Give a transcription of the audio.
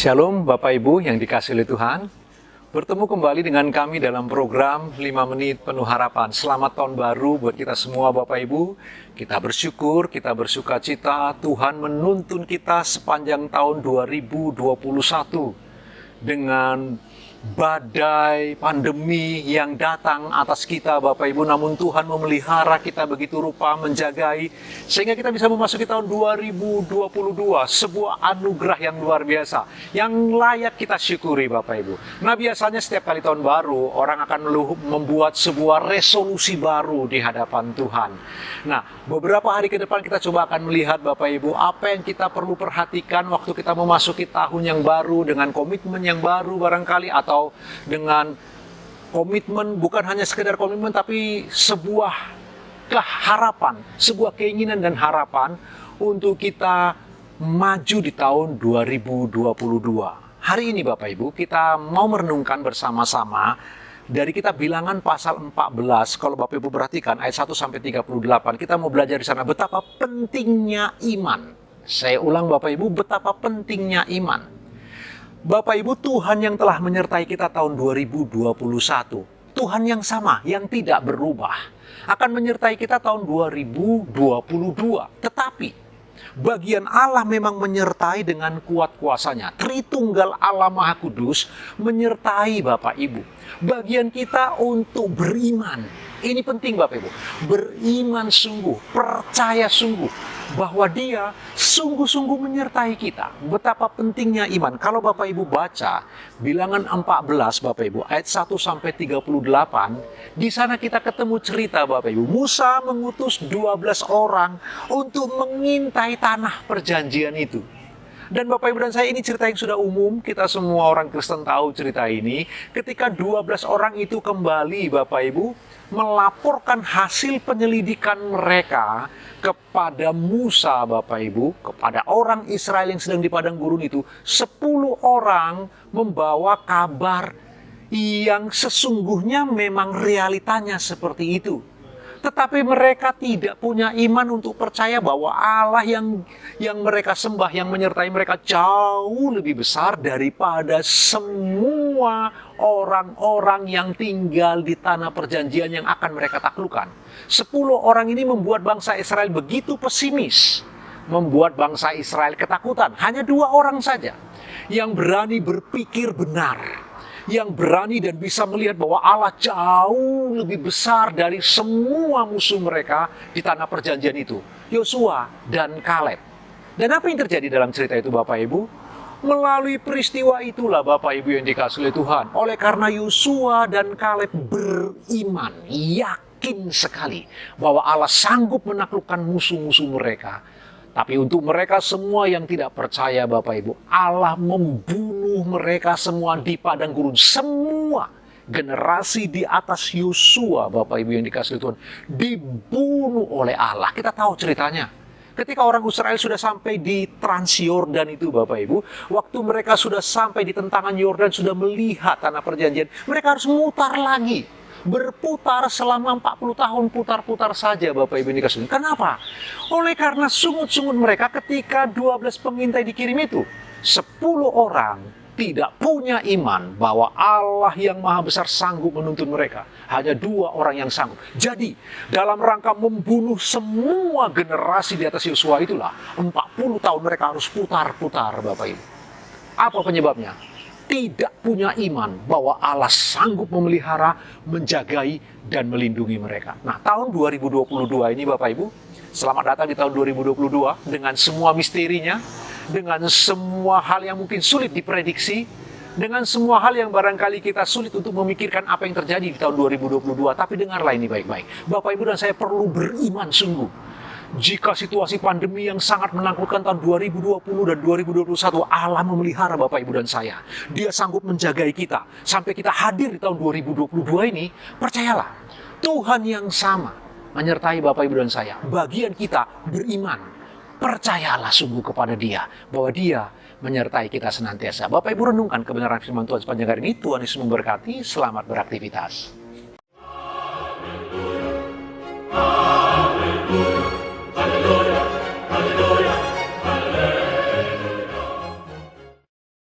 Shalom Bapak Ibu yang dikasihi oleh Tuhan. Bertemu kembali dengan kami dalam program 5 menit penuh harapan. Selamat tahun baru buat kita semua Bapak Ibu. Kita bersyukur, kita bersuka cita. Tuhan menuntun kita sepanjang tahun 2021 dengan badai pandemi yang datang atas kita Bapak Ibu, namun Tuhan memelihara kita begitu rupa, menjagai sehingga kita bisa memasuki tahun 2022, sebuah anugerah yang luar biasa yang layak kita syukuri Bapak Ibu. Nah, biasanya setiap kali tahun baru orang akan membuat sebuah resolusi baru di hadapan Tuhan. Nah, beberapa hari ke depan kita coba akan melihat Bapak Ibu apa yang kita perlu perhatikan waktu kita memasuki tahun yang baru dengan komitmen yang baru barangkali, atau dengan komitmen bukan hanya sekedar komitmen tapi sebuah keharapan, sebuah keinginan dan harapan untuk kita maju di tahun 2022. Hari ini Bapak Ibu kita mau merenungkan bersama-sama dari kitab Bilangan pasal 14. Kalau Bapak Ibu perhatikan ayat 1 sampai 38, kita mau belajar di sana betapa pentingnya iman. Saya ulang Bapak Ibu, betapa pentingnya iman. Bapak Ibu, Tuhan yang telah menyertai kita tahun 2021, Tuhan yang sama, yang tidak berubah, akan menyertai kita tahun 2022. Tetapi, bagian Allah memang menyertai dengan kuat kuasanya. Tritunggal Allah Maha Kudus menyertai Bapak Ibu. Bagian kita untuk beriman. Ini penting Bapak Ibu. Beriman sungguh, percaya sungguh bahwa Dia sungguh-sungguh menyertai kita. Betapa pentingnya iman. Kalau Bapak Ibu baca Bilangan 14 Bapak Ibu ayat 1 sampai 38, di sana kita ketemu cerita Bapak Ibu. Musa mengutus 12 orang untuk mengintai tanah perjanjian itu. Dan Bapak Ibu dan saya, ini cerita yang sudah umum, kita semua orang Kristen tahu cerita ini. Ketika 12 orang itu kembali Bapak Ibu melaporkan hasil penyelidikan mereka kepada Musa Bapak Ibu, kepada orang Israel yang sedang di padang gurun itu, 10 orang membawa kabar yang sesungguhnya memang realitanya seperti itu. Tetapi mereka tidak punya iman untuk percaya bahwa Allah yang mereka sembah, yang menyertai mereka jauh lebih besar daripada semua orang-orang yang tinggal di tanah perjanjian yang akan mereka taklukkan. 10 orang ini membuat bangsa Israel begitu pesimis, membuat bangsa Israel ketakutan. Hanya 2 orang saja yang berani berpikir benar, yang berani dan bisa melihat bahwa Allah jauh lebih besar dari semua musuh mereka di tanah perjanjian itu, Yosua dan Kaleb. Dan apa yang terjadi dalam cerita itu Bapak Ibu? Melalui peristiwa itulah Bapak Ibu yang dikasihi oleh Tuhan, oleh karena Yosua dan Kaleb beriman, yakin sekali bahwa Allah sanggup menaklukkan musuh-musuh mereka. Tapi untuk mereka semua yang tidak percaya Bapak Ibu, Allah membunuh mereka semua di padang gurun. Semua generasi di atas Yosua Bapak Ibu yang dikasihi Tuhan dibunuh oleh Allah. Kita tahu ceritanya. Ketika orang Israel sudah sampai di Transyordan itu Bapak Ibu, waktu mereka sudah sampai di tentangan Yordan, sudah melihat tanah perjanjian, mereka harus mutar lagi. Berputar selama 40 tahun, putar-putar saja Bapak Ibu dikasihi. Kenapa? Oleh karena sungut-sungut mereka ketika 12 pengintai dikirim itu, 10 orang tidak punya iman bahwa Allah yang maha besar sanggup menuntun mereka. Hanya 2 orang yang sanggup. Jadi, dalam rangka membunuh semua generasi di atas Yosua itulah, 40 tahun mereka harus putar-putar Bapak Ibu. Apa penyebabnya? Tidak punya iman bahwa Allah sanggup memelihara, menjagai, dan melindungi mereka. Nah, tahun 2022 ini Bapak Ibu, selamat datang di tahun 2022 dengan semua misterinya, dengan semua hal yang mungkin sulit diprediksi, dengan semua hal yang barangkali kita sulit untuk memikirkan apa yang terjadi di tahun 2022. Tapi dengarlah ini baik-baik. Bapak Ibu dan saya perlu beriman sungguh. Jika situasi pandemi yang sangat menakutkan tahun 2020 dan 2021, Allah memelihara Bapak Ibu dan saya. Dia sanggup menjagai kita sampai kita hadir di tahun 2022 ini. Percayalah, Tuhan yang sama menyertai Bapak Ibu dan saya. Bagian kita beriman. Percayalah sungguh kepada Dia bahwa Dia menyertai kita senantiasa. Bapak Ibu renungkan kebenaran firman Tuhan sepanjang hari ini. Tuhan Yesus memberkati. Selamat beraktivitas.